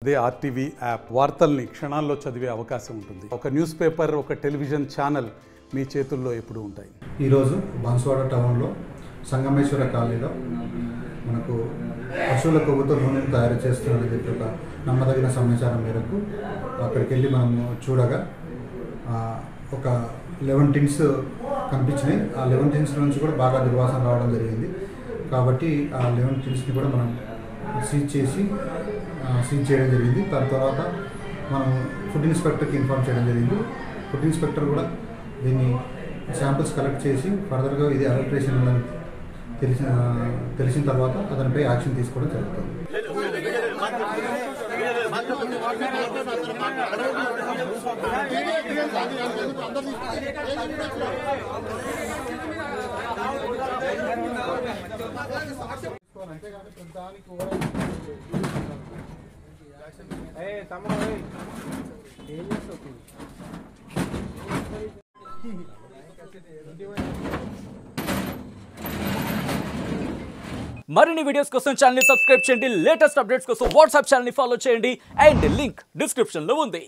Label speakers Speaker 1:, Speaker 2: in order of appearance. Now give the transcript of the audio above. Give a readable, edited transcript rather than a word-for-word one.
Speaker 1: అదే RTV app వార్తల్ని క్షణాల్లో చదివే అవకాశం ఉంటుంది. ఒక న్యూస్ పేపర్, ఒక టెలివిజన్ ఛానల్ మీ చేతుల్లో ఎప్పుడూ ఉంటాయి.
Speaker 2: ఈరోజు బాన్స్వాడ టౌన్లో సంగమేశ్వర కాలనీలో మనకు పశువుల కొవ్వుతో నూనెను తయారు చేస్తున్నారని చెప్పి ఒక నమ్మదగిన సమాచారం మేరకు అక్కడికి వెళ్ళి మనము చూడగా ఒక 11 టిన్స్ కనిపించినాయి. ఆ 11 టిన్స్ నుంచి కూడా బాగా దుర్వాసన రావడం జరిగింది. కాబట్టి ఆ 11 టిన్స్ని కూడా మనం సీజ్ చేయడం జరిగింది. దాని తర్వాత మనం ఫుడ్ ఇన్స్పెక్టర్కి ఇన్ఫార్మ్ చేయడం జరిగింది. ఫుడ్ ఇన్స్పెక్టర్ కూడా దీన్ని శాంపిల్స్ కలెక్ట్ చేసి ఫర్దర్గా ఇది అడల్ట్రేషన్ ఉందని తెలిసిన తర్వాత అతనిపై యాక్షన్ తీసుకోవడం జరుగుతుంది.
Speaker 3: మరిన్ని వీడియోస్ కోసం ఛానల్ ని సబ్స్క్రైబ్ చేయండి. లేటెస్ట్ అప్డేట్స్ కోసం వాట్సాప్ ఛానల్ ని ఫాలో చేయండి. అండ్ లింక్ డిస్క్రిప్షన్ లో ఉంది.